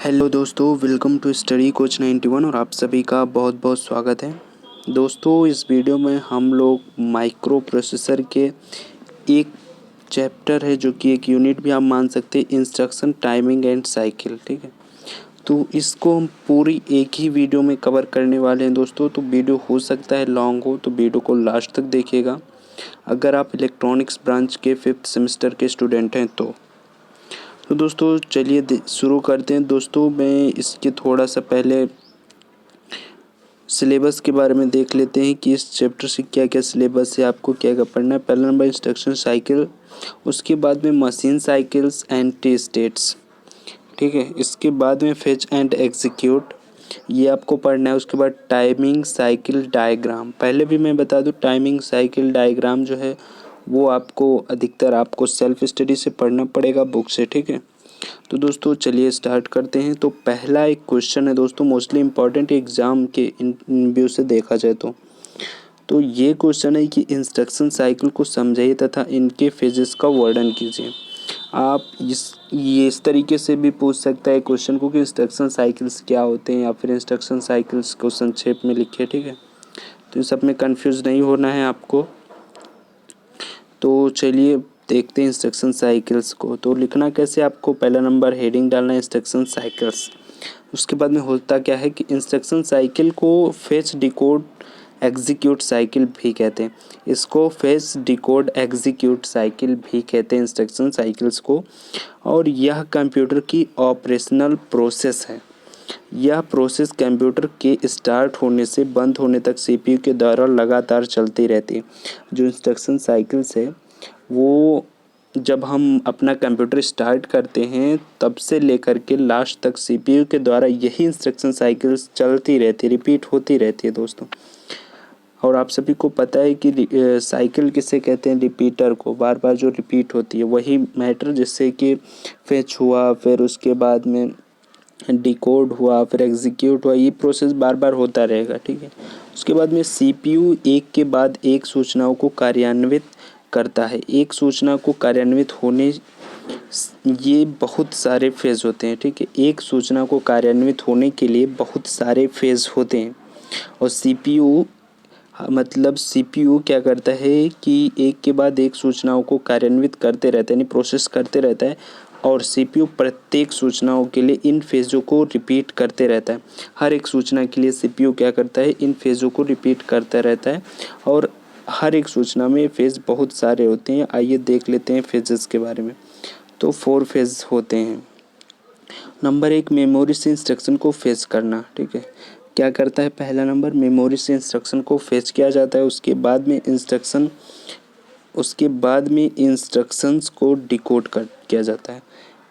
Hello दोस्तों, welcome to study coach 91 और आप सभी का बहुत बहुत स्वागत है। दोस्तों, इस वीडियो में हम लोग माइक्रो प्रोसेसर के एक चैप्टर है जो कि एक यूनिट भी आप मान सकते हैं, इंस्ट्रक्शन टाइमिंग एंड साइकिल। ठीक है, तो इसको हम पूरी एक ही वीडियो में कवर करने वाले हैं दोस्तों। तो वीडियो हो सकता है लॉन्ग हो, तो वीडियो को लास्ट तक देखिएगा अगर आप इलेक्ट्रॉनिक्स ब्रांच के 5th सेमेस्टर के स्टूडेंट हैं तो दोस्तों चलिए शुरू करते हैं। दोस्तों, मैं इसके थोड़ा सा पहले सिलेबस के बारे में देख लेते हैं कि इस चैप्टर से क्या क्या सिलेबस है, आपको क्या क्या पढ़ना है। पहला नंबर इंस्ट्रक्शन साइकिल, उसके बाद में machine cycles and T states. ठीक है, इसके बाद में फेच एंड एग्जीक्यूट, ये आपको पढ़ना है। उसके बाद टाइमिंग साइकिल डायग्राम, पहले भी मैं बता दूं टाइमिंग साइकिल डायग्राम जो है वो आपको अधिकतर आपको सेल्फ स्टडी से पढ़ना पड़ेगा बुक से। ठीक है, तो दोस्तों चलिए स्टार्ट करते हैं। तो पहला एक क्वेश्चन है दोस्तों, मोस्टली इम्पॉर्टेंट एग्जाम के इन व्यू से देखा जाए तो ये क्वेश्चन है कि इंस्ट्रक्शन साइकिल को समझाइए तथा इनके फेजेस का वर्णन कीजिए। आप इस तरीके से भी पूछ सकता है क्वेश्चन को कि इंस्ट्रक्शन साइकिल्स क्या होते हैं, या फिर इंस्ट्रक्शन साइकिल्स को संक्षेप में लिखिए। ठीक है, तो इन सब में कंफ्यूज नहीं होना है आपको। तो चलिए देखते हैं इंस्ट्रक्शन साइकिल्स को। तो लिखना कैसे, आपको पहला नंबर हेडिंग डालना है इंस्ट्रक्शन साइकिल्स। उसके बाद में होता क्या है कि इंस्ट्रक्शन साइकिल को फेच डिकोड एग्जीक्यूट साइकिल भी कहते हैं। इसको फेच डिकोड एग्जीक्यूट साइकिल भी कहते हैं इंस्ट्रक्शन साइकिल्स को। और यह कंप्यूटर की ऑपरेशनल प्रोसेस है। यह प्रोसेस कंप्यूटर के स्टार्ट होने से बंद होने तक सीपीयू के द्वारा लगातार चलती रहती है। जो इंस्ट्रक्शन साइकिल्स है वो जब हम अपना कंप्यूटर स्टार्ट करते हैं तब से लेकर के लास्ट तक सीपीयू के द्वारा यही इंस्ट्रक्शन साइकिल्स चलती रहती है, रिपीट होती रहती है दोस्तों। और आप सभी को पता है कि साइकिल किसे कहते हैं, रिपीटर को, बार बार जो रिपीट होती है वही मैटर, जिससे कि फेच हुआ, फिर उसके बाद में डिकोड हुआ, फिर एग्जीक्यूट हुआ, ये प्रोसेस बार बार होता रहेगा। ठीक है, उसके बाद में सीपीयू एक के बाद एक सूचनाओं को कार्यान्वित करता है। एक सूचना को कार्यान्वित होने ये बहुत सारे फेज होते हैं। ठीक है, एक सूचना को कार्यान्वित होने के लिए बहुत सारे फेज होते हैं। और सीपीयू क्या करता है कि एक के बाद एक सूचनाओं को कार्यान्वित करते रहता है, यानी प्रोसेस करते रहता है। और सीपीयू प्रत्येक सूचनाओं के लिए इन फेज़ों को रिपीट करते रहता है। हर एक सूचना के लिए सीपीयू क्या करता है, इन फेज़ों को रिपीट करता रहता है। और हर एक सूचना में फेज़ बहुत सारे होते हैं। आइए देख लेते हैं फेजेस के बारे में। तो 4 फेज़ होते हैं। नंबर 1, मेमोरी से इंस्ट्रक्शन को फेच करना। ठीक है, क्या करता है, पहला नंबर मेमोरी से इंस्ट्रक्शन को फेच किया जाता है। उसके बाद में इंस्ट्रक्शंस को डिकोड कर किया जाता है।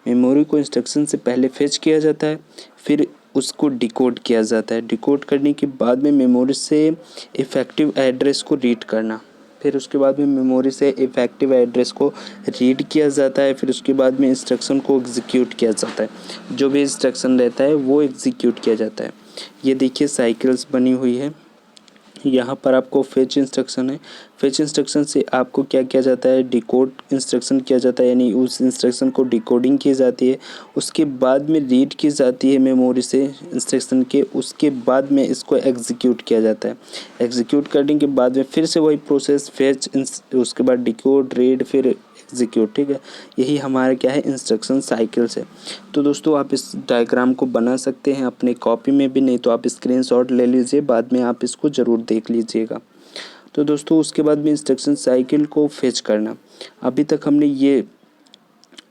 मेमोरी को इंस्ट्रक्शन से पहले फेच किया जाता है, फिर उसको डिकोड किया जाता है। डिकोड करने के बाद में मेमोरी से इफ़ेक्टिव एड्रेस को रीड करना, फिर उसके बाद में मेमोरी से इफ़ेक्टिव एड्रेस को रीड किया जाता है। फिर उसके बाद में इंस्ट्रक्शन को एग्जीक्यूट किया जाता है। जो भी इंस्ट्रक्शन रहता है वो एग्जीक्यूट किया जाता है। ये देखिए साइकिल्स बनी हुई है। यहाँ पर आपको फेच इंस्ट्रक्शन है। फेच इंस्ट्रक्शन से आपको क्या किया जाता है, डिकोड इंस्ट्रक्शन किया जाता है, यानी उस इंस्ट्रक्शन को डिकोडिंग की जाती है। उसके बाद में रीड की जाती है मेमोरी से इंस्ट्रक्शन के। उसके बाद में इसको एग्जीक्यूट किया जाता है। एग्जीक्यूट करने के बाद में फिर से वही प्रोसेस फेच, उसके बाद डिकोड, रीड, फिर एग्जीक्यूट। ठीक है, यही हमारा क्या है, इंस्ट्रक्शन साइकिल्स है। तो दोस्तों आप इस डायग्राम को बना सकते हैं अपने कॉपी में भी, नहीं तो आप स्क्रीनशॉट ले लीजिए, बाद में आप इसको ज़रूर देख लीजिएगा। तो दोस्तों उसके बाद में इंस्ट्रक्शन साइकिल को फेच करना। अभी तक हमने ये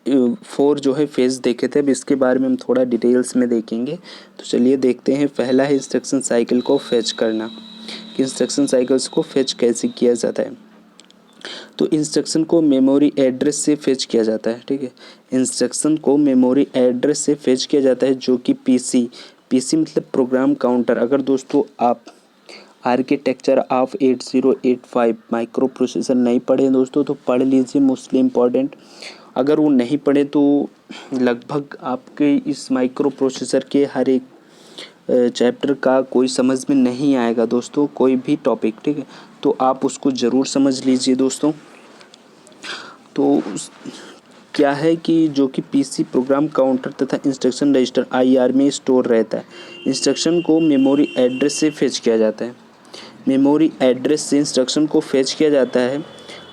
4 जो है फेज देखे थे। अब इसके बारे में हम थोड़ा डिटेल्स में देखेंगे। तो चलिए देखते हैं। पहला है इंस्ट्रक्शन साइकिल को फेच करना, कि इंस्ट्रक्शन साइकिल्स को फेच कैसे किया जाता है। तो इंस्ट्रक्शन को मेमोरी एड्रेस से फेच किया जाता है। ठीक है, इंस्ट्रक्शन को मेमोरी एड्रेस से फेच किया जाता है, जो कि पीसी मतलब प्रोग्राम काउंटर। अगर दोस्तों आप आर्किटेक्चर ऑफ 8085 माइक्रो प्रोसेसर नहीं पढ़े दोस्तों तो पढ़ लीजिए, मोस्टली इम्पॉर्टेंट। अगर वो नहीं पढ़े तो लगभग आपके इस माइक्रो प्रोसेसर के हर एक चैप्टर का कोई समझ में नहीं आएगा दोस्तों, कोई भी टॉपिक। ठीक है, तो आप उसको ज़रूर समझ लीजिए दोस्तों। तो क्या है कि जो कि पीसी प्रोग्राम काउंटर तथा इंस्ट्रक्शन रजिस्टर आईआर में स्टोर रहता है। इंस्ट्रक्शन को मेमोरी एड्रेस से फेच किया जाता है। मेमोरी एड्रेस से इंस्ट्रक्शन को फेच किया जाता है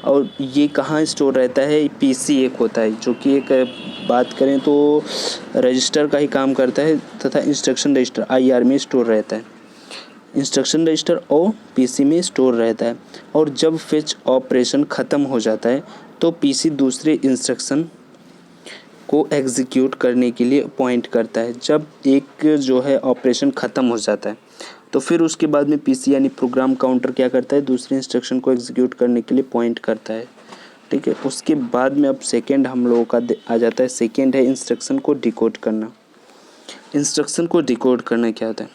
और ये कहाँ स्टोर रहता है, पीसी एक होता है जो कि एक बात करें तो रजिस्टर का ही काम करता है तथा इंस्ट्रक्शन रजिस्टर आईआर में स्टोर रहता है। इंस्ट्रक्शन रजिस्टर और पीसी में स्टोर रहता है और जब फेच ऑपरेशन ख़त्म हो जाता है तो पीसी दूसरे इंस्ट्रक्शन को एग्जीक्यूट करने के लिए पॉइंट करता है। जब एक जो है ऑपरेशन ख़त्म हो जाता है तो फिर उसके बाद में पीसी यानी प्रोग्राम काउंटर क्या करता है, दूसरे इंस्ट्रक्शन को एग्जीक्यूट करने के लिए पॉइंट करता है। ठीक है, उसके बाद में अब सेकेंड हम लोगों का आ जाता है। सेकेंड है इंस्ट्रक्शन को डिकोड करना। इंस्ट्रक्शन को डिकोड करना क्या होता है,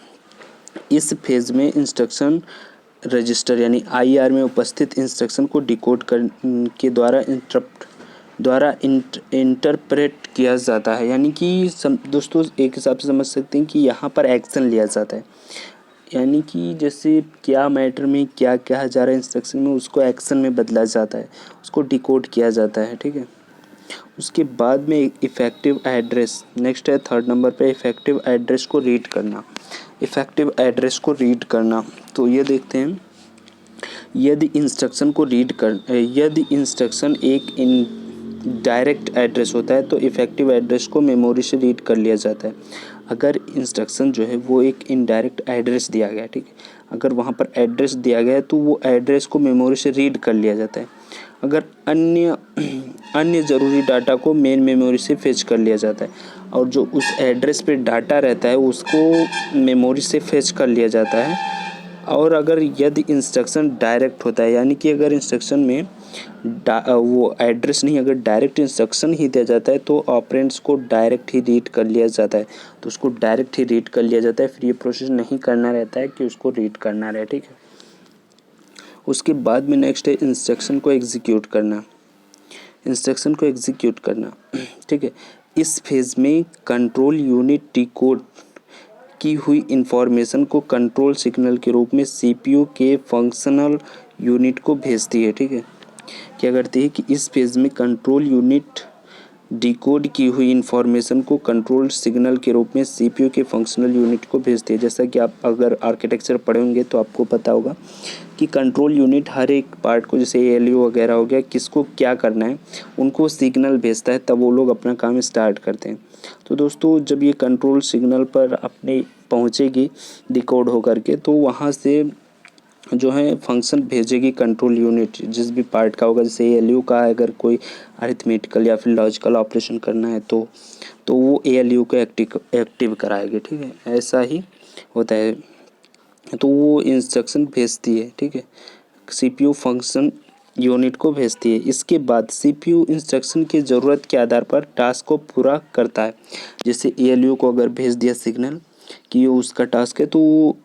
इस फेज़ में इंस्ट्रक्शन रजिस्टर यानी आईआर में उपस्थित इंस्ट्रक्शन को डिकोड कर के द्वारा इंटरप्रेट किया जाता है। यानी कि दोस्तों एक हिसाब से समझ सकते हैं कि यहाँ पर एक्शन लिया जाता है, यानी कि जैसे क्या मैटर में क्या कहा जा रहा है इंस्ट्रक्शन में, उसको एक्शन में बदला जाता है, उसको डिकोड किया जाता है। ठीक है, उसके बाद में इफ़ेक्टिव एड्रेस नेक्स्ट है। थर्ड नंबर पे इफ़ेक्टिव एड्रेस को रीड करना। इफ़ेक्टिव एड्रेस को रीड करना तो ये देखते हैं, यदि इंस्ट्रक्शन एक डायरेक्ट एड्रेस होता है तो इफ़ेक्टिव एड्रेस को मेमोरी से रीड कर लिया जाता है। अगर इंस्ट्रक्शन जो है वो एक इनडायरेक्ट एड्रेस दिया गया है, ठीक है, अगर वहाँ पर एड्रेस दिया गया है तो वो एड्रेस को मेमोरी से रीड कर लिया जाता है। अगर अन्य ज़रूरी डाटा को मेन मेमोरी से फेच कर लिया जाता है और जो उस एड्रेस पे डाटा रहता है उसको मेमोरी से फेच कर लिया जाता है। और अगर यदि इंस्ट्रक्शन डायरेक्ट होता है, यानी कि अगर इंस्ट्रक्शन में वो एड्रेस नहीं, अगर डायरेक्ट इंस्ट्रक्शन ही दिया जाता है तो ऑपरेंड्स को डायरेक्ट ही रीड कर लिया जाता है, तो उसको डायरेक्ट ही रीड कर लिया जाता है, फिर ये प्रोसेस नहीं करना रहता है कि उसको रीड करना रहे। ठीक है, उसके बाद में नेक्स्ट है इंस्ट्रक्शन को एग्जीक्यूट करना। इंस्ट्रक्शन को एग्जीक्यूट करना, ठीक है, इस फेज़ में कंट्रोल यूनिट डिकोड की हुई इंफॉर्मेशन को कंट्रोल सिग्नल के रूप में सीपीयू के फंक्शनल यूनिट को भेजती है। ठीक है, क्या करती है कि इस फेज़ में कंट्रोल यूनिट डिकोड की हुई इंफॉर्मेशन को कंट्रोल सिग्नल के रूप में सीपीयू के फंक्शनल यूनिट को भेजती है। जैसा कि आप अगर आर्किटेक्चर पढ़े होंगे तो आपको पता होगा कि कंट्रोल यूनिट हर एक पार्ट को, जैसे एएलयू वगैरह हो गया, किसको क्या करना है उनको सिग्नल भेजता है, तब वो लोग अपना काम स्टार्ट करते हैं। तो दोस्तों जब ये कंट्रोल सिग्नल पर अपने पहुँचेगी डिकोड होकर के, तो वहाँ से जो है फंक्शन भेजेगी कंट्रोल यूनिट जिस भी पार्ट का होगा, जैसे एएलयू का है, अगर कोई अरिथमेटिकल या फिर लॉजिकल ऑपरेशन करना है तो वो एएलयू को एक्टिव कराएगी। ठीक है, ऐसा ही होता है, तो वो इंस्ट्रक्शन भेजती है। ठीक है, सीपीयू फंक्शन यूनिट को भेजती है। इसके बाद सीपीयू इंस्ट्रक्शन की ज़रूरत के आधार पर टास्क को पूरा करता है। जैसे एएलयू को अगर भेज दिया सिग्नल कि ये उसका टास्क है, तो वो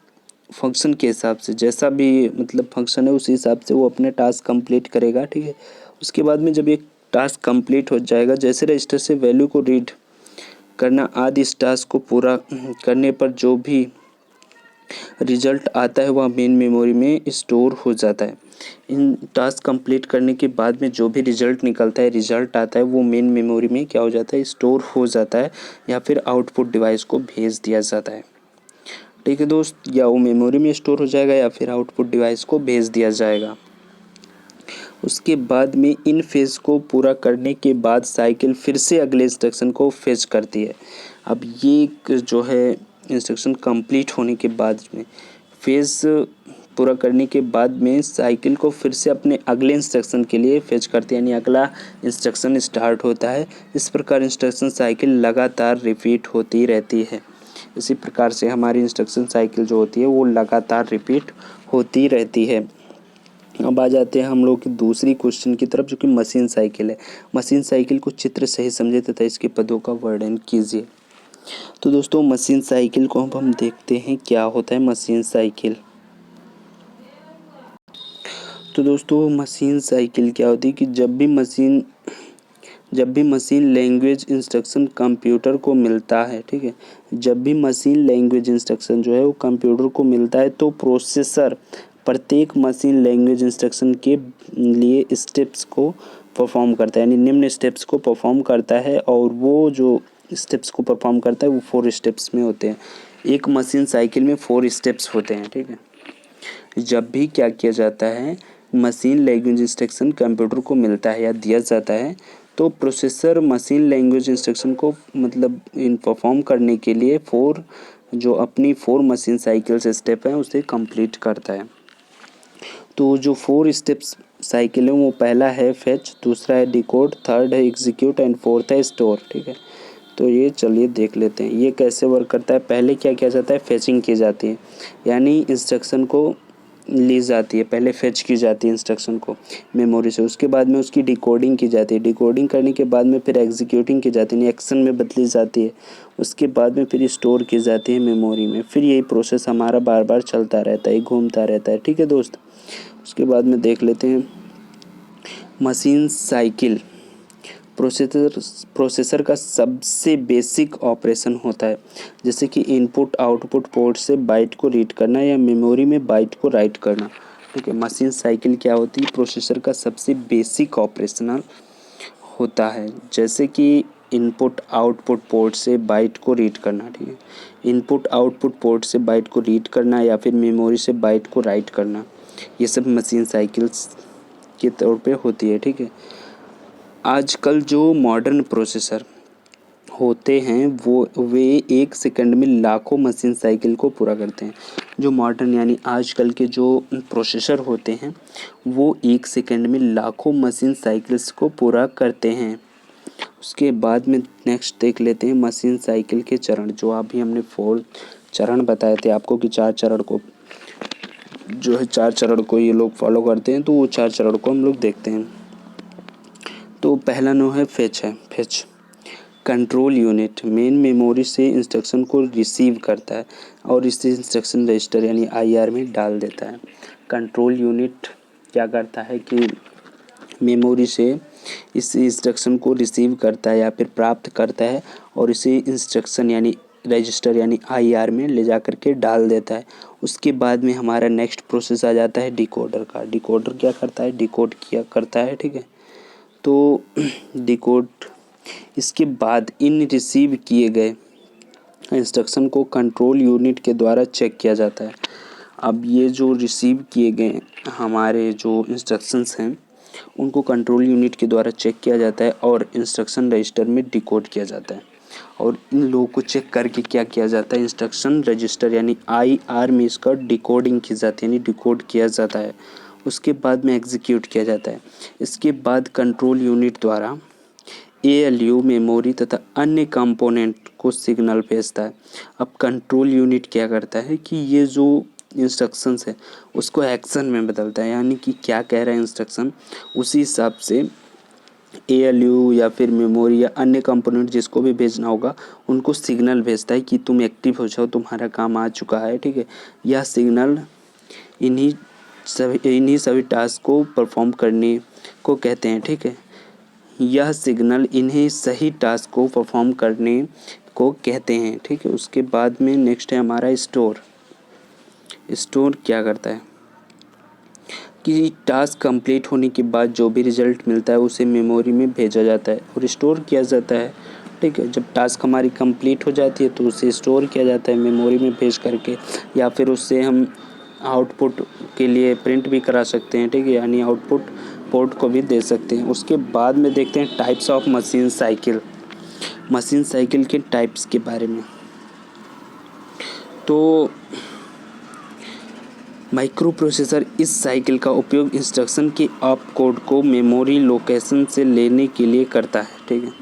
फंक्शन के हिसाब से जैसा भी मतलब फंक्शन है उसी हिसाब से वो अपने टास्क कंप्लीट करेगा। ठीक है, उसके बाद में जब ये टास्क कंप्लीट हो जाएगा, जैसे रजिस्टर से वैल्यू को रीड करना आदि, इस टास्क को पूरा करने पर जो भी रिजल्ट आता है वह मेन मेमोरी में स्टोर हो जाता है। इन टास्क कंप्लीट करने के बाद में जो भी रिजल्ट आता है वो मेन मेमोरी में क्या हो जाता है, स्टोर हो जाता है, या फिर आउटपुट डिवाइस को भेज दिया जाता है। ठीक है दोस्त, या वो मेमोरी में स्टोर हो जाएगा या फिर आउटपुट डिवाइस को भेज दिया जाएगा। उसके बाद में इन फेज़ को पूरा करने के बाद साइकिल फिर से अगले इंस्ट्रक्शन को फेच करती है। अब ये जो है इंस्ट्रक्शन कंप्लीट होने के बाद में फेज़ पूरा करने के बाद में साइकिल को फिर से अपने अगले इंस्ट्रक्शन के लिए फेच करती है, यानी अगला इंस्ट्रक्शन स्टार्ट होता है। इस प्रकार इंस्ट्रक्शन साइकिल लगातार रिपीट होती रहती है। इसी प्रकार से हमारी इंस्ट्रक्शन साइकिल जो होती है वो लगातार रिपीट होती रहती है। अब आ जाते हैं हम लोग की दूसरी क्वेश्चन की तरफ, जो कि मशीन साइकिल है। मशीन साइकिल को चित्र सही समझे तथा इसके पदों का वर्णन कीजिए। तो दोस्तों मशीन साइकिल को अब हम देखते हैं क्या होता है मशीन साइकिल। तो दोस्तों मशीन साइकिल क्या होती है कि जब भी मशीन लैंग्वेज इंस्ट्रक्शन कंप्यूटर को मिलता है, ठीक है, जब भी मशीन लैंग्वेज इंस्ट्रक्शन जो है वो कंप्यूटर को मिलता है तो प्रोसेसर प्रत्येक मशीन लैंग्वेज इंस्ट्रक्शन के लिए स्टेप्स को परफॉर्म करता है, यानी निम्न स्टेप्स को परफॉर्म करता है, और वो जो स्टेप्स को परफॉर्म करता है वो 4 स्टेप्स में होते हैं। एक मशीन साइकिल में 4 स्टेप्स होते हैं, ठीक है। जब भी क्या किया जाता है, मशीन लैंग्वेज इंस्ट्रक्शन कंप्यूटर को मिलता है या दिया जाता है, तो प्रोसेसर मशीन लैंग्वेज इंस्ट्रक्शन को मतलब इन परफॉर्म करने के लिए 4 जो अपनी 4 मशीन साइकिल्स स्टेप हैं उसे कंप्लीट करता है। तो जो 4 स्टेप्स साइकिल है वो पहला है फेच, दूसरा है डिकोड, थर्ड है एग्जीक्यूट एंड फोर्थ है स्टोर, ठीक है। तो ये चलिए देख लेते हैं ये कैसे वर्क करता है। पहले क्या किया जाता है, फेचिंग की जाती है, यानी इंस्ट्रक्शन को ली जाती है, पहले फेच की जाती है इंस्ट्रक्शन को मेमोरी से, उसके बाद में उसकी डिकोडिंग की जाती है, डिकोडिंग करने के बाद में फिर एग्जीक्यूटिंग की जाती है, एक्शन में बदली जाती है, उसके बाद में फिर स्टोर की जाती है मेमोरी में। फिर यही प्रोसेस हमारा बार बार चलता रहता है, घूमता रहता है, ठीक है दोस्त। उसके बाद में देख लेते हैं मशीन साइकिल प्रोसेसर का सबसे बेसिक ऑपरेशन होता है, जैसे कि इनपुट आउटपुट पोर्ट से बाइट को रीड करना या मेमोरी में बाइट को राइट करना, ठीक है। मशीन साइकिल क्या होती है, प्रोसेसर का सबसे बेसिक ऑपरेशनल होता है, जैसे कि इनपुट आउटपुट पोर्ट से बाइट को रीड करना, ठीक है। इनपुट आउटपुट पोर्ट से बाइट को रीड करना या फिर मेमोरी से बाइट को राइट करना, ये सब मशीन साइकिल्स के तौर पे होती है, ठीक है। आजकल जो मॉडर्न प्रोसेसर होते हैं वे 1 सेकंड में लाखों मशीन साइकिल को पूरा करते हैं। जो मॉडर्न यानी आजकल के जो प्रोसेसर होते हैं वो 1 सेकंड में लाखों मशीन साइकिल्स को पूरा करते हैं। उसके बाद में नेक्स्ट देख लेते हैं मशीन साइकिल के चरण, जो अभी हमने 4 चरण बताए थे आपको कि 4 चरण को जो है 4 चरण को ये लोग फॉलो करते हैं, तो वो 4 चरण को हम लोग देखते हैं। तो पहला नो है fetch control unit main memory से इंस्ट्रक्शन को रिसीव करता है और इसे इंस्ट्रक्शन रजिस्टर यानी आईआर में डाल देता है। कंट्रोल यूनिट क्या करता है कि मेमोरी से इस इंस्ट्रक्शन को रिसीव करता है या फिर प्राप्त करता है और इसे इंस्ट्रक्शन यानी रजिस्टर यानी आईआर में ले जा कर के डाल देता है। उसके बाद में हमारा नेक्स्ट प्रोसेस आ जाता है डिकोडर का। डिकोडर क्या करता है, डिकोड किया करता है, ठीक है। तो डिकोड इसके बाद इन रिसीव किए गए इंस्ट्रक्शन को कंट्रोल यूनिट के द्वारा चेक किया जाता है। अब ये जो रिसीव किए गए हमारे जो इंस्ट्रक्शंस हैं उनको कंट्रोल यूनिट के द्वारा चेक किया जाता है और इंस्ट्रक्शन रजिस्टर में डिकोड किया जाता है। और इन लोगों को चेक करके क्या किया जाता है, इंस्ट्रक्शन रजिस्टर यानी आईआर में इसका डिकोडिंग की जाती है यानी डिकोड किया जाता है। उसके बाद में एग्जीक्यूट किया जाता है। इसके बाद कंट्रोल यूनिट द्वारा एएलयू मेमोरी तथा अन्य कंपोनेंट को सिग्नल भेजता है। अब कंट्रोल यूनिट क्या करता है कि ये जो इंस्ट्रक्शंस है उसको एक्शन में बदलता है, यानी कि क्या कह रहा है इंस्ट्रक्शन उसी हिसाब से एएलयू या फिर मेमोरी या अन्य कंपोनेंट जिसको भी भेजना होगा उनको सिग्नल भेजता है कि तुम एक्टिव हो जाओ, तुम्हारा काम आ चुका है, ठीक है। यह सिग्नल इन्हीं सभी टास्क को परफॉर्म करने को कहते हैं, ठीक है। यह सिग्नल इन्हें सही टास्क को परफॉर्म करने को कहते हैं, ठीक है। उसके बाद में नेक्स्ट है हमारा स्टोर। स्टोर क्या करता है कि टास्क कंप्लीट होने के बाद जो भी रिजल्ट मिलता है उसे मेमोरी में भेजा जाता है और स्टोर किया जाता है, ठीक है। जब टास्क हमारी कंप्लीट हो जाती है तो उसे स्टोर किया जाता है मेमोरी में भेज करके, या फिर उससे हम आउटपुट के लिए प्रिंट भी करा सकते हैं, ठीक है, यानी आउटपुट पोर्ट को भी दे सकते हैं। उसके बाद में देखते हैं टाइप्स ऑफ मशीन साइकिल के टाइप्स के बारे में। तो माइक्रो प्रोसेसर इस साइकिल का उपयोग इंस्ट्रक्शन के ऑप कोड को मेमोरी लोकेशन से लेने के लिए करता है, ठीक है।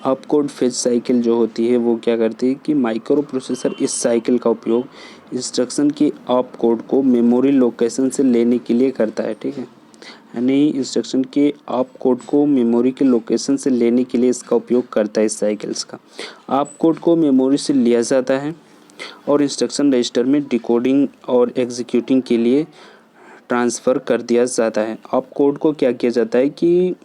ऑप कोड फेच साइकिल जो होती है वो क्या करती है कि माइक्रो प्रोसेसर इस साइकिल का उपयोग इंस्ट्रक्शन के ऑप कोड को मेमोरी लोकेशन से लेने के लिए करता है, ठीक है। यानी इंस्ट्रक्शन के ऑप कोड को मेमोरी के लोकेशन से लेने के लिए इसका उपयोग करता है इस साइकिल्स का। ऑप कोड को मेमोरी से लिया जाता है और इंस्ट्रक्शन रजिस्टर में डिकोडिंग और एग्जीक्यूटिंग के लिए ट्रांसफ़र कर दिया जाता है। ऑप कोड को क्या किया जाता है कि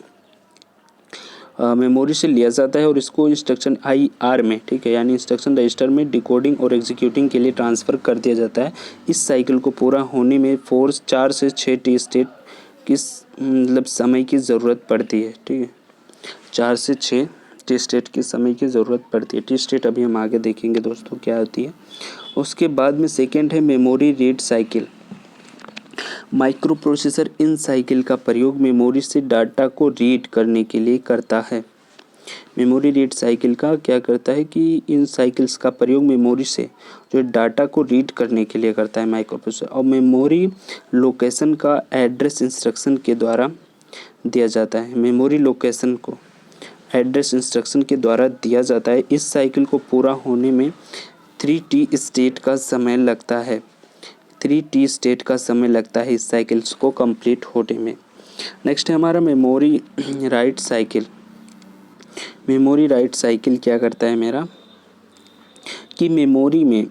मेमोरी से लिया जाता है और इसको इंस्ट्रक्शन आईआर में, ठीक है, यानी इंस्ट्रक्शन रजिस्टर में डिकोडिंग और एग्जीक्यूटिंग के लिए ट्रांसफ़र कर दिया जाता है। इस साइकिल को पूरा होने में 4 से 6 टी स्टेट किस मतलब समय की ज़रूरत पड़ती है, ठीक है। 4 से 6 टी स्टेट की समय की ज़रूरत पड़ती है। टी स्टेट अभी हम आगे देखेंगे दोस्तों क्या होती है। उसके बाद में सेकेंड है memory read cycle. Micro processor in cycle का प्रयोग मेमोरी से डाटा को रीड करने के लिए करता है। मेमोरी रीड साइकिल का क्या करता है कि इन साइकिल्स का प्रयोग मेमोरी से जो डाटा को रीड करने के लिए करता है माइक्रो प्रोसेसर। और मेमोरी लोकेशन का एड्रेस इंस्ट्रक्शन के द्वारा दिया जाता है। मेमोरी लोकेशन को एड्रेस इंस्ट्रक्शन के द्वारा दिया जाता है। इस साइकिल को पूरा होने में 3T स्टेट का समय लगता है। 3T स्टेट का समय लगता है इस साइकिल्स को कंप्लीट होने में। नेक्स्ट है हमारा memory write cycle. Memory write cycle क्या करता है मेरा कि मेमोरी में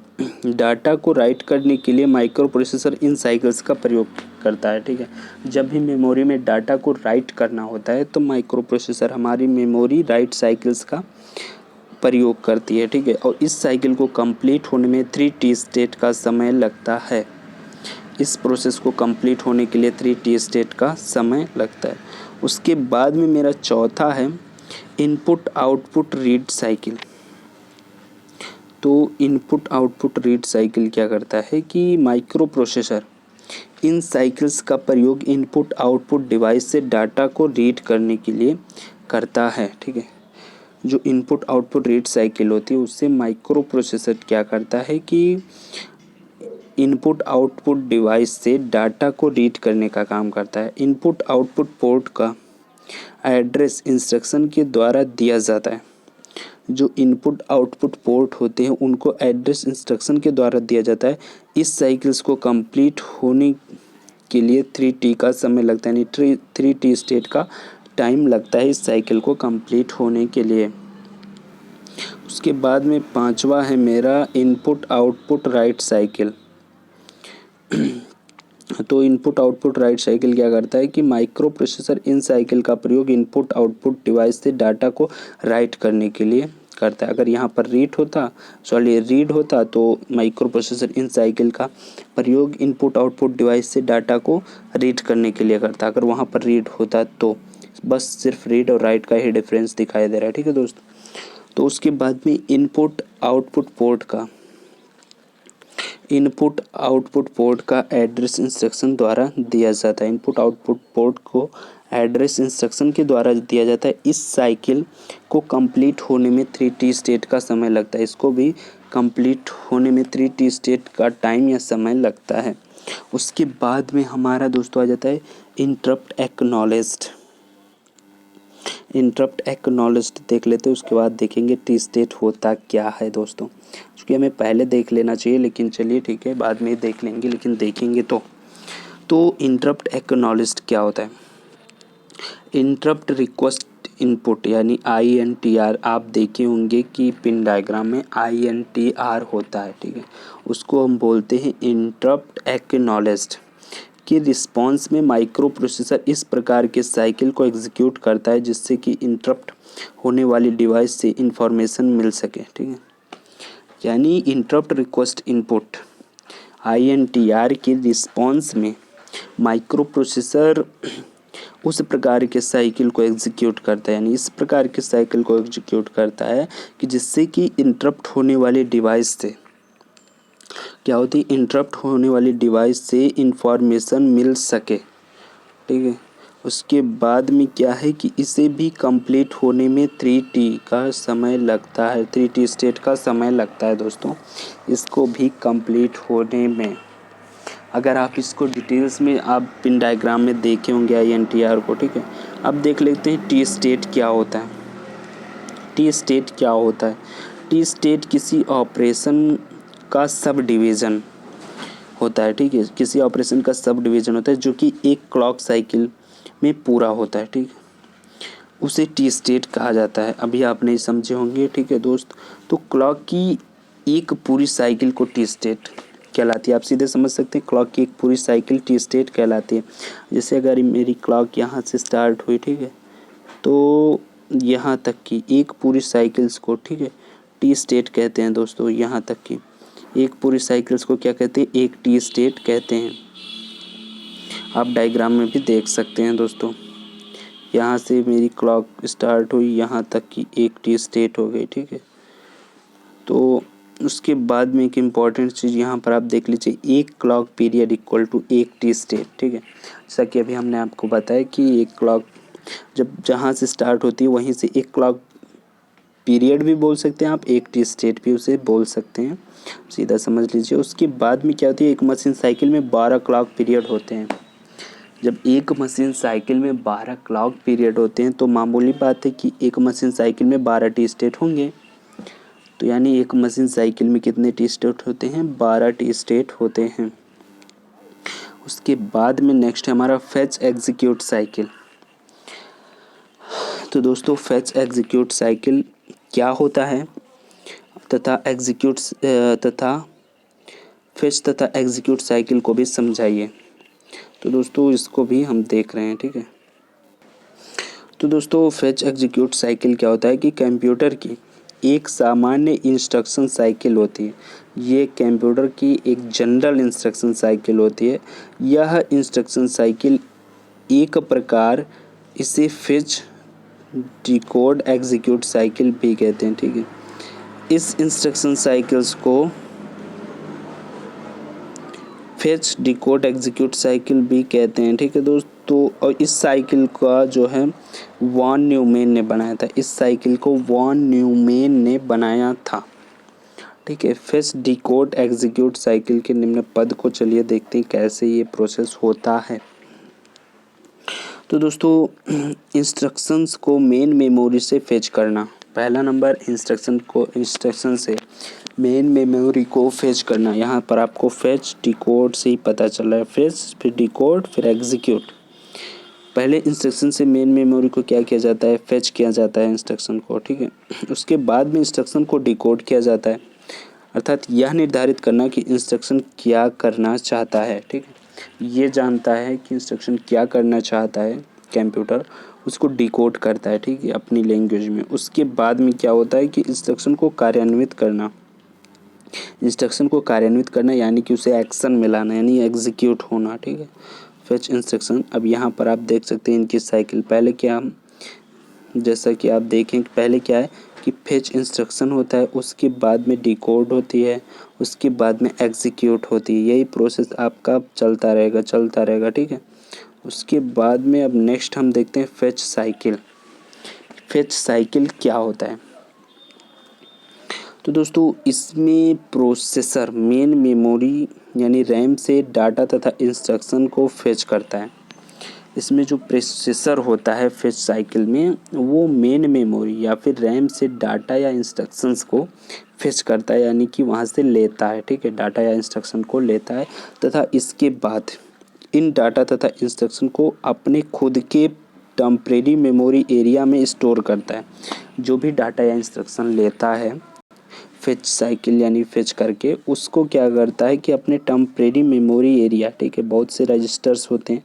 डाटा को राइट करने के लिए माइक्रो प्रोसेसर इन साइकिल्स का प्रयोग करता है, ठीक है। जब भी मेमोरी में डाटा को राइट करना होता है तो माइक्रो प्रोसेसर हमारी मेमोरी राइट साइकिल्स का प्रयोग करती है, ठीक है। और इस साइकिल को कंप्लीट होने में 3T स्टेट का समय लगता है। इस प्रोसेस को कंप्लीट होने के लिए 3T स्टेट का समय लगता है। उसके बाद में मेरा चौथा है इनपुट आउटपुट रीड साइकिल। तो इनपुट आउटपुट रीड साइकिल क्या करता है कि माइक्रो प्रोसेसर इन साइकिल्स का प्रयोग इनपुट आउटपुट डिवाइस से डाटा को रीड करने के लिए करता है, ठीक है। जो इनपुट आउटपुट रीड साइकिल होती है उससे माइक्रो प्रोसेसर क्या करता है कि इनपुट आउटपुट डिवाइस से डाटा को रीड करने का काम करता है। इनपुट आउटपुट पोर्ट का एड्रेस इंस्ट्रक्शन के द्वारा दिया जाता है। जो इनपुट आउटपुट पोर्ट होते हैं उनको एड्रेस इंस्ट्रक्शन के द्वारा दिया जाता है। इस साइकिल्स को कंप्लीट होने के लिए 3T का समय लगता है, यानी 3T स्टेट का टाइम लगता है इस साइकिल को कंप्लीट होने के लिए। उसके बाद में पांचवा है मेरा इनपुट आउटपुट राइट साइकिल। तो इनपुट आउटपुट राइट साइकिल क्या करता है कि माइक्रो प्रोसेसर इन साइकिल का प्रयोग इनपुट आउटपुट डिवाइस से डाटा को राइट करने के लिए करता है। अगर यहाँ पर रीड होता तो माइक्रो प्रोसेसर इन साइकिल का प्रयोग इनपुट आउटपुट डिवाइस से डाटा को रीड करने के लिए करता। अगर वहाँ पर रीड होता तो बस सिर्फ रीड और राइट का ही डिफरेंस दिखाई दे रहा है, ठीक है दोस्तों। तो उसके बाद में इनपुट आउटपुट पोर्ट का एड्रेस इंस्ट्रक्शन द्वारा दिया जाता है। इनपुट आउटपुट पोर्ट को एड्रेस इंस्ट्रक्शन के द्वारा दिया जाता है। इस साइकिल को कंप्लीट होने में 3T स्टेट का समय लगता है। इसको भी कंप्लीट होने में 3T स्टेट का टाइम या समय लगता है। उसके बाद में हमारा दोस्तों आ जाता है इंटरप्ट एक्नॉलेज्ड देख लेते हैं। उसके बाद देखेंगे टी स्टेट होता क्या है दोस्तों, क्योंकि हमें पहले देख लेना चाहिए, लेकिन चलिए ठीक है बाद में देख लेंगे, लेकिन देखेंगे तो इंटरप्ट एक्नॉलेज्ड क्या होता है। इंटरप्ट रिक्वेस्ट इनपुट यानी INTR आप देखे होंगे कि पिन डायग्राम में INTR होता है, ठीक है। उसको हम बोलते हैं इंटरप्ट एक्नॉलेज्ड। कि रिस्पॉन्स में माइक्रो प्रोसेसर इस प्रकार के साइकिल को एग्जीक्यूट करता है जिससे कि इंटरप्ट होने वाली डिवाइस से इंफॉर्मेशन मिल सके, ठीक है। यानी इंटरप्ट रिक्वेस्ट इनपुट INTR के रिस्पॉन्स में माइक्रो प्रोसेसर उस प्रकार के साइकिल को एग्जीक्यूट करता है, यानी इस प्रकार के साइकिल को एग्जीक्यूट करता है कि जिससे कि इंटरप्ट होने वाली डिवाइस से क्या होती है, इंटरप्ट होने वाली डिवाइस से इंफॉर्मेशन मिल सके, ठीक है। उसके बाद में क्या है कि इसे भी कंप्लीट होने में 3T का समय लगता है। 3T स्टेट का समय लगता है दोस्तों इसको भी कंप्लीट होने में। अगर आप इसको डिटेल्स में आप पिन डायग्राम में देखे होंगे INTR को, ठीक है। अब देख लेते हैं टी स्टेट क्या होता है। टी स्टेट किसी ऑपरेशन का सब डिवीज़न होता है, ठीक है। किसी ऑपरेशन का सब डिवीज़न होता है जो कि एक क्लॉक साइकिल में पूरा होता है, ठीक है। उसे टी स्टेट कहा जाता है। अभी आप नहीं समझे होंगे, ठीक है दोस्त। तो क्लॉक की एक पूरी साइकिल को टी स्टेट कहलाती है। आप सीधे समझ सकते हैं क्लॉक की एक पूरी साइकिल टी स्टेट कहलाती है। जैसे अगर मेरी क्लॉक यहाँ से स्टार्ट हुई, ठीक है, तो यहाँ तक की एक पूरी साइकिल्स को, ठीक है, टी स्टेट कहते हैं दोस्तों। यहाँ तक की एक पूरी साइकिल्स को क्या कहते हैं, एक टी स्टेट कहते हैं। आप डायग्राम में भी देख सकते हैं दोस्तों। यहाँ से मेरी क्लॉक स्टार्ट हुई, यहाँ तक की एक टी स्टेट हो गई, ठीक है। तो उसके बाद में एक इम्पॉर्टेंट चीज़ यहाँ पर आप देख लीजिए, एक क्लॉक पीरियड इक्वल टू एक टी स्टेट, ठीक है। जैसा कि अभी हमने आपको बताया कि एक क्लॉक जब जहाँ से स्टार्ट होती है वहीं से एक क्लॉक पीरियड भी बोल सकते हैं आप, एक टी स्टेट भी उसे बोल सकते हैं, सीधा समझ लीजिए। उसके बाद में क्या होती है, एक मशीन साइकिल में 12 क्लॉक पीरियड होते हैं। जब एक मशीन साइकिल में 12 क्लॉक पीरियड होते हैं तो मामूली बात है कि एक मशीन साइकिल में 12 टी स्टेट होंगे। तो यानी एक मशीन साइकिल में कितने टी स्टेट होते हैं, 12 टी स्टेट होते हैं। उसके बाद में नेक्स्ट है हमारा फेच एग्जीक्यूट साइकिल। तो दोस्तों फेच एग्जीक्यूट साइकिल क्या होता है तथा फेच तथा एग्जीक्यूट साइकिल को भी समझाइए। तो दोस्तों इसको भी हम देख रहे हैं, ठीक है। तो दोस्तों फेच एग्जीक्यूट साइकिल क्या होता है कि कंप्यूटर की एक सामान्य इंस्ट्रक्शन साइकिल होती है। ये कंप्यूटर की एक जनरल इंस्ट्रक्शन साइकिल होती है। यह इंस्ट्रक्शन साइकिल एक प्रकार इसे फेच डिकोड एग्जीक्यूट साइकिल भी कहते हैं, ठीक है। इस इंस्ट्रक्शन साइकिल्स को फेच डिकोड एग्जीक्यूट साइकिल भी कहते हैं, ठीक है दोस्तों। और इस साइकिल का जो है वॉन न्यूमैन ने बनाया था। इस साइकिल को वॉन न्यूमैन ने बनाया था, ठीक है। फेच डिकोड एग्जीक्यूट साइकिल के निम्न पद को चलिए देखते हैं कैसे ये प्रोसेस होता है। तो दोस्तों इंस्ट्रक्शंस को मेन मेमोरी से फेच करना, पहला नंबर इंस्ट्रक्शन से मेन मेमोरी को फेच करना। यहाँ पर आपको फेच डिकोड से ही पता चल रहा है, फेच फिर डिकोड फिर एग्जीक्यूट। पहले इंस्ट्रक्शन से मेन मेमोरी को क्या किया जाता है, फेच किया जाता है इंस्ट्रक्शन को, ठीक है। उसके बाद में इंस्ट्रक्शन को डिकोड किया जाता है, अर्थात यह निर्धारित करना कि इंस्ट्रक्शन क्या करना चाहता है, ठीक है। ये जानता है कि इंस्ट्रक्शन क्या करना चाहता है कंप्यूटर, उसको डिकोड करता है, ठीक है, अपनी लैंग्वेज में। उसके बाद में क्या होता है कि इंस्ट्रक्शन को कार्यान्वित करना यानी कि उसे एक्शन में लाना यानी एग्जीक्यूट होना, ठीक है। फेच इंस्ट्रक्शन, अब यहाँ पर आप देख सकते हैं इनकी साइकिल। पहले क्या, जैसा कि आप देखें पहले क्या है कि फेच इंस्ट्रक्शन होता है, उसके बाद में डिकोड होती है, उसके बाद में एग्जीक्यूट होती है। यही प्रोसेस आपका चलता रहेगा, ठीक है। उसके बाद में अब नेक्स्ट हम देखते हैं फेच साइकिल। फेच साइकिल क्या होता है, तो दोस्तों इसमें प्रोसेसर मेन मेमोरी यानी रैम से डाटा तथा इंस्ट्रक्शन को फेच करता है। इसमें जो प्रोसेसर होता है फेच साइकिल में, वो मेन मेमोरी या फिर रैम से डाटा या इंस्ट्रक्शंस को फेच करता है यानी कि वहाँ से लेता है, ठीक है, डाटा या इंस्ट्रक्शन को लेता है तथा इसके बाद इन डाटा तथा इंस्ट्रक्शन को अपने खुद के टेम्परेरी मेमोरी एरिया में स्टोर करता है। जो भी डाटा या इंस्ट्रक्शन लेता है फेच साइकिल यानी फेच करके, उसको क्या करता है कि अपने टेम्परेरी मेमोरी एरिया, ठीक है, बहुत से रजिस्टर्स होते हैं,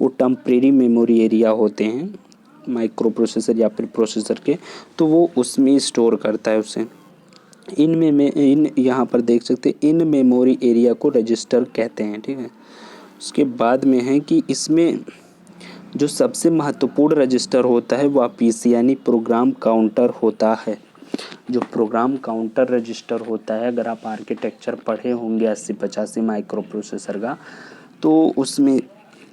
वो टेम्परेरी मेमोरी एरिया होते हैं माइक्रो प्रोसेसर या फिर प्रोसेसर के, तो वो उसमें स्टोर करता है उसे। इन यहाँ पर देख सकते हैं इन मेमोरी एरिया को रजिस्टर कहते हैं, ठीक है। उसके बाद में है कि इसमें जो सबसे महत्वपूर्ण रजिस्टर होता है वह पीसी यानी प्रोग्राम काउंटर होता है। जो प्रोग्राम काउंटर रजिस्टर होता है, अगर आप आर्किटेक्चर पढ़े होंगे 8085 माइक्रो प्रोसेसर का, तो उसमें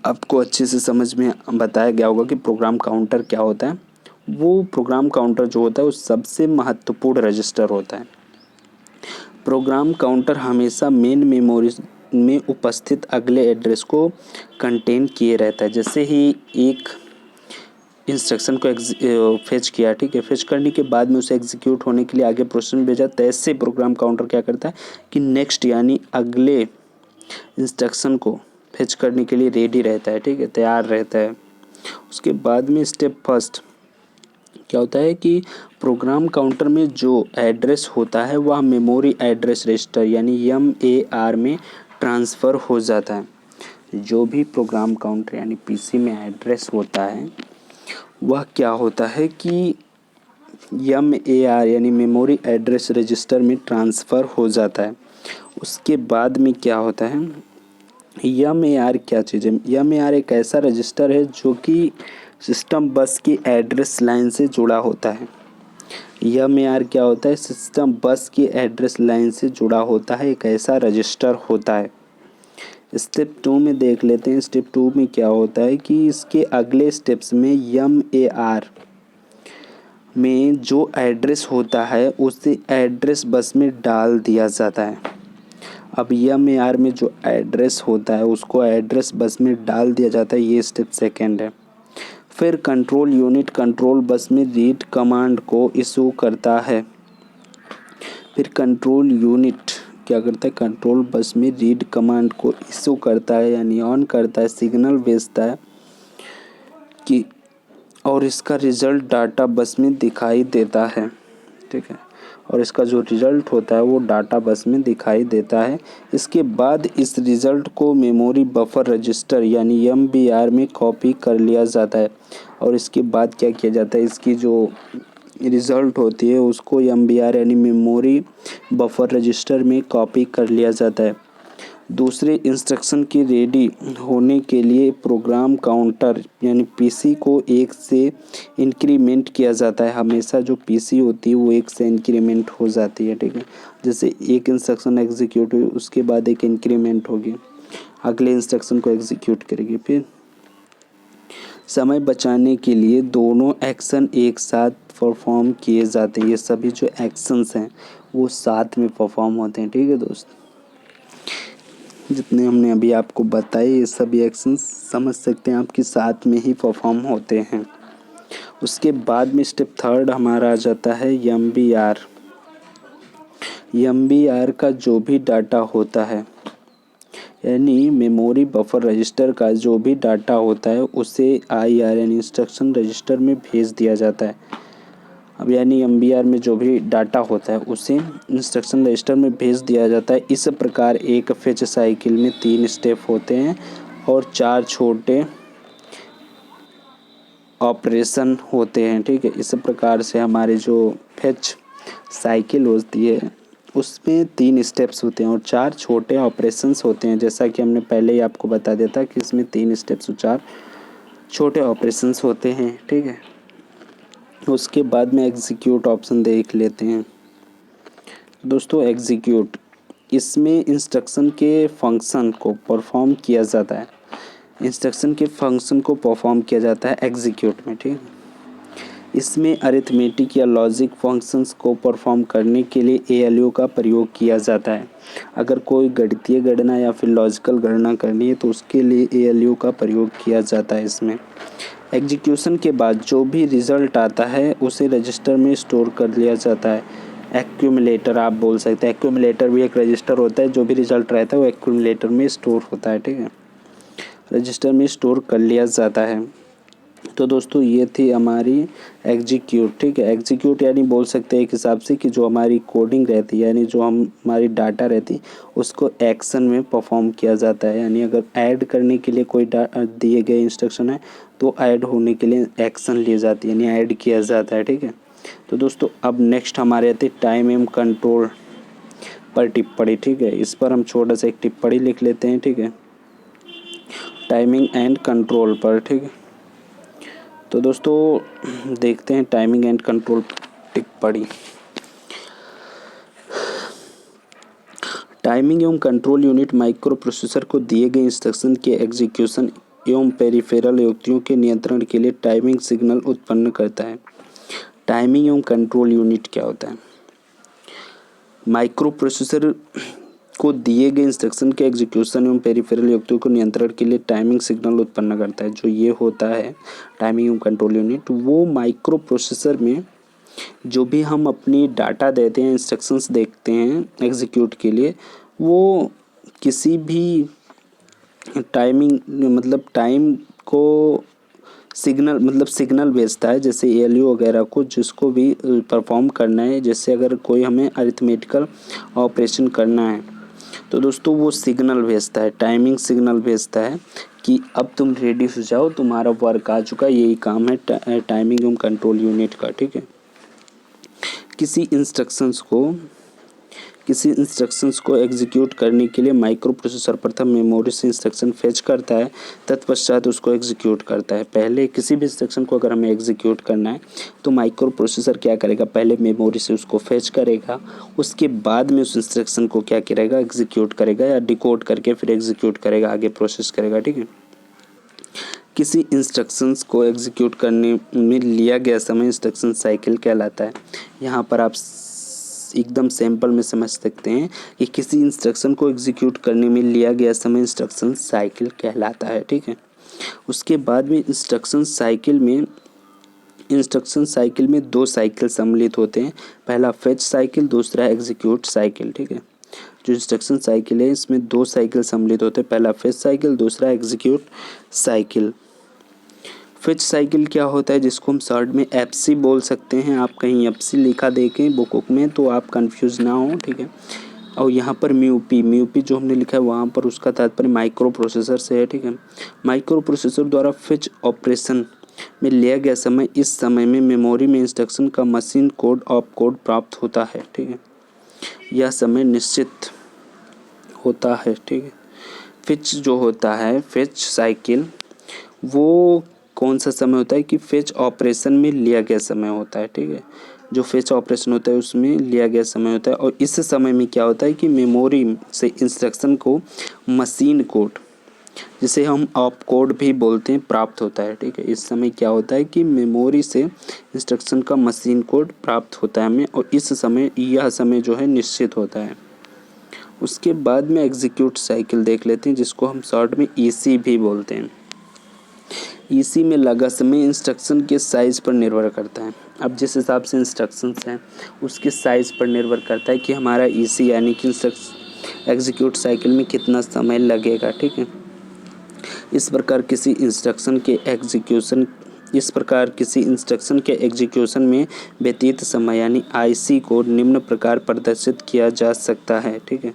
आपको अच्छे से समझ में बताया गया होगा कि प्रोग्राम काउंटर क्या होता है। वो प्रोग्राम काउंटर जो होता है वो सबसे महत्वपूर्ण रजिस्टर होता है। प्रोग्राम काउंटर हमेशा मेन मेमोरी में उपस्थित अगले एड्रेस को कंटेन किए रहता है। जैसे ही एक इंस्ट्रक्शन को फेच किया, ठीक है, फेच करने के बाद में उसे एग्जीक्यूट होने के लिए आगे प्रोसेस में भेजा, तैसे प्रोग्राम काउंटर क्या करता है कि नेक्स्ट यानी अगले इंस्ट्रक्शन को फेच करने के लिए रेडी रहता है, ठीक है, तैयार रहता है। उसके बाद में स्टेप फर्स्ट क्या होता है कि प्रोग्राम काउंटर में जो एड्रेस होता है वह मेमोरी एड्रेस रजिस्टर यानी MAR में ट्रांसफ़र हो जाता है। जो भी प्रोग्राम काउंटर यानी पीसी में एड्रेस होता है वह क्या होता है कि MAR यानी मेमोरी एड्रेस रजिस्टर में ट्रांसफ़र हो जाता है। उसके बाद में क्या होता है यम ए आर क्या चीज़ है? यम ए आर एक ऐसा रजिस्टर है जो कि सिस्टम बस की एड्रेस लाइन से जुड़ा होता है। यम ए आर क्या होता है? सिस्टम बस की एड्रेस लाइन से जुड़ा होता है, एक ऐसा रजिस्टर होता है। स्टेप 2 में देख लेते हैं। स्टेप 2 में क्या होता है कि इसके अगले स्टेप्स में यम ए आर में जो एड्रेस होता है उसे एड्रेस बस में डाल दिया जाता है। अब यम ए आर में जो एड्रेस होता है उसको एड्रेस बस में डाल दिया जाता है, ये स्टेप सेकेंड है। फिर कंट्रोल यूनिट कंट्रोल बस में रीड कमांड को इशू करता है। फिर कंट्रोल यूनिट क्या करता है? कंट्रोल बस में रीड कमांड को इशू करता है, यानी ऑन करता है, सिग्नल भेजता है कि और इसका रिज़ल्ट डाटा बस में दिखाई देता है। ठीक है, और इसका जो रिज़ल्ट होता है वो डाटा बस में दिखाई देता है। इसके बाद इस रिज़ल्ट को मेमोरी बफर रजिस्टर यानी MBR में कॉपी कर लिया जाता है। और इसके बाद क्या किया जाता है? इसकी जो रिज़ल्ट होती है उसको MBR यानी मेमोरी बफर रजिस्टर में कॉपी कर लिया जाता है। दूसरे इंस्ट्रक्शन की रेडी होने के लिए प्रोग्राम काउंटर यानी पीसी को 1 से इंक्रीमेंट किया जाता है। हमेशा जो पीसी होती है वो 1 से इंक्रीमेंट हो जाती है। ठीक है, जैसे एक इंस्ट्रक्शन एग्जीक्यूट हुई उसके बाद एक इंक्रीमेंट होगी, अगले इंस्ट्रक्शन को एग्जीक्यूट करेगी। फिर समय बचाने के लिए दोनों एक्शन एक साथ परफॉर्म किए जाते हैं। ये सभी जो एक्शंस हैं वो साथ में परफॉर्म होते हैं। ठीक है दोस्त, जितने हमने अभी आपको बताए ये सभी एक्शंस समझ सकते हैं आपके साथ में ही परफॉर्म होते हैं। उसके बाद में स्टेप थर्ड हमारा आ जाता है MBR। MBR का जो भी डाटा होता है यानी मेमोरी बफर रजिस्टर का जो भी डाटा होता है उसे IR यानी इंस्ट्रक्शन रजिस्टर में भेज दिया जाता है। अब यानी MBR में जो भी डाटा होता है उसे इंस्ट्रक्शन रजिस्टर में भेज दिया जाता है। इस प्रकार एक फेच साइकिल में 3 स्टेप होते हैं और 4 छोटे ऑपरेशन होते हैं। ठीक है, इस प्रकार से हमारे जो फेच साइकिल होती है उसमें 3 स्टेप्स होते हैं और 4 छोटे ऑपरेशंस होते हैं। जैसा कि हमने पहले ही आपको बता दिया था कि इसमें 3 स्टेप्स और 4 छोटे ऑपरेशंस होते हैं। ठीक है, उसके बाद में एग्जीक्यूट ऑप्शन देख लेते हैं। दोस्तों एग्जीक्यूट, इसमें इंस्ट्रक्शन के फंक्शन को परफॉर्म किया जाता है। इंस्ट्रक्शन के फंक्शन को परफॉर्म किया जाता है एग्जीक्यूट में। ठीक है, इसमें अरिथमेटिक या लॉजिक फंक्शंस को परफॉर्म करने के लिए ALU का प्रयोग किया जाता है। अगर कोई गणितीय गणना या फिर लॉजिकल गणना करनी है तो उसके लिए ALU का प्रयोग किया जाता है। इसमें एग्जीक्यूशन के बाद जो भी रिज़ल्ट आता है उसे रजिस्टर में स्टोर कर लिया जाता है। एक्यूमुलेटर आप बोल सकते हैं, एक्यूमुलेटर भी एक रजिस्टर होता है, जो भी रिज़ल्ट रहता है वो एक्यूमुलेटर में स्टोर होता है। ठीक है, रजिस्टर में स्टोर कर लिया जाता है। तो दोस्तों ये थी हमारी एग्जीक्यूट। ठीक है, एग्जीक्यूट यानी बोल सकते हैं एक हिसाब से कि जो हमारी कोडिंग रहती है यानी जो हमारी डाटा रहती है उसको एक्शन में परफॉर्म किया जाता है। यानी अगर ऐड करने के लिए कोई दिए गए इंस्ट्रक्शन है तो ऐड होने के लिए एक्शन ली जाती है यानी ऐड किया जाता है। ठीक है, तो दोस्तों अब नेक्स्ट हमारे आते टाइम एंड कंट्रोल पर टिप्पणी। ठीक है, इस पर हम छोटा सा एक टिप्पणी लिख लेते हैं। ठीक है, टाइमिंग एंड कंट्रोल पर। ठीक है, तो दोस्तों देखते हैं टाइमिंग एंड कंट्रोल टिप्पणी। टाइमिंग एवं कंट्रोल यूनिट माइक्रो प्रोसेसर को दिए गए इंस्ट्रक्शन के एग्जीक्यूशन एवं पेरिफेरल युक्तियों के नियंत्रण के लिए टाइमिंग सिग्नल उत्पन्न करता है। टाइमिंग एवं कंट्रोल यूनिट क्या होता है? माइक्रो प्रोसेसर को दिए गए इंस्ट्रक्शन के एग्जीक्यूशन एवं पेरिफेरल युक्तियों को नियंत्रण के लिए टाइमिंग सिग्नल उत्पन्न करता है। जो ये होता है टाइमिंग एवं कंट्रोल यूनिट, वो माइक्रो प्रोसेसर में जो भी हम अपनी डाटा देते हैं, इंस्ट्रक्शंस देखते हैं एग्जीक्यूट के लिए, वो किसी भी टाइमिंग मतलब टाइम को सिग्नल भेजता है, जैसे ALU वगैरह को जिसको भी परफॉर्म करना है। जैसे अगर कोई हमें अरिथमेटिकल ऑपरेशन करना है तो दोस्तों वो सिग्नल भेजता है, टाइमिंग सिग्नल भेजता है कि अब तुम रेडी हो जाओ, तुम्हारा वर्क आ चुका है। यही काम है टाइमिंग एवं कंट्रोल यूनिट का। ठीक है, किसी किसी इंस्ट्रक्शंस को एग्जीक्यूट करने के लिए माइक्रो प्रोसेसर प्रथम मेमोरी से इंस्ट्रक्शन फेच करता है, तत्पश्चात उसको एग्जीक्यूट करता है। पहले किसी भी इंस्ट्रक्शन को अगर हमें एग्जीक्यूट करना है तो माइक्रो प्रोसेसर क्या करेगा, पहले मेमोरी से उसको फेच करेगा, उसके बाद में उस इंस्ट्रक्शन को क्या करेगा, एग्जीक्यूट करेगा या डिकोड करके फिर एग्जीक्यूट करेगा, आगे प्रोसेस करेगा। ठीक है। किसी इंस्ट्रक्शंस को एग्जीक्यूट करने में लिया गया समय इंस्ट्रक्शन साइकिल कहलाता है। यहाँ पर आप एकदम सैंपल में समझ सकते हैं कि किसी इंस्ट्रक्शन को एग्जीक्यूट करने में लिया गया समय इंस्ट्रक्शन साइकिल कहलाता है। ठीक है। उसके बाद में इंस्ट्रक्शन साइकिल में दो साइकिल सम्मिलित होते हैं, पहला फेच साइकिल, दूसरा एग्जीक्यूट साइकिल। ठीक है। जो इंस्ट्रक्शन साइकिल है इसमें दो साइकिल सम्मिलित होते हैं, पहला फेच साइकिल, दूसरा एग्जीक्यूट साइकिल। फेच साइकिल क्या होता है, जिसको हम शॉर्ट में एफसी बोल सकते हैं। आप कहीं एफसी लिखा देखें बुक में तो आप कंफ्यूज ना हो। ठीक है। और यहाँ पर म्यूपी जो हमने लिखा है वहाँ पर उसका तात्पर्य माइक्रो प्रोसेसर से है। ठीक है। माइक्रो प्रोसेसर द्वारा फेच ऑपरेशन में लिया गया समय, इस समय में मेमोरी में इंस्ट्रक्शन का मशीन कोड ऑप कोड प्राप्त होता है। ठीक है। यह समय निश्चित होता है। ठीक है। फेच जो होता है, फेच साइकिल, वो कौन सा समय होता है कि फेच ऑपरेशन में लिया गया समय होता है। ठीक है। जो फेच ऑपरेशन होता है उसमें लिया गया समय होता है, और इस समय में क्या होता है कि मेमोरी से इंस्ट्रक्शन को मशीन कोड, जिसे हम ऑप कोड भी बोलते हैं, प्राप्त होता है। ठीक है। इस समय क्या होता है कि मेमोरी से इंस्ट्रक्शन का मशीन कोड प्राप्त होता है हमें, और इस समय यह समय जो है निश्चित होता है। उसके बाद में एग्जीक्यूट साइकिल देख लेते हैं, जिसको हम शॉर्ट में ईसी भी बोलते हैं। ईसी में लगा समय इंस्ट्रक्शन के साइज़ पर निर्भर करता है। अब जिस हिसाब से इंस्ट्रक्शंस हैं उसके साइज़ पर निर्भर करता है कि हमारा ईसी यानी कि एग्जीक्यूट साइकिल में कितना समय लगेगा। ठीक है। इस प्रकार किसी इंस्ट्रक्शन के एग्जीक्यूशन में व्यतीत समय यानी आईसी को निम्न प्रकार प्रदर्शित किया जा सकता है। ठीक है।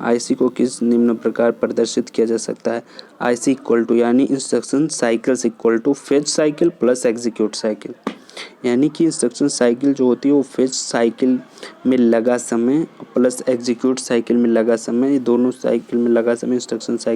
आईसी को किस निम्न प्रकार प्रदर्शित किया जा सकता है, आईसी इक्वल टू यानी instruction cycles equal to fetch cycle plus execute cycle. यानी कि इंस्ट्रक्शन साइकिल जो होती है वो फेच साइकिल में लगा समय प्लस एग्जीक्यूट साइकिल में लगा समय, दोनों साइकिल में लगा समय इंस्ट्रक्शन साइकिल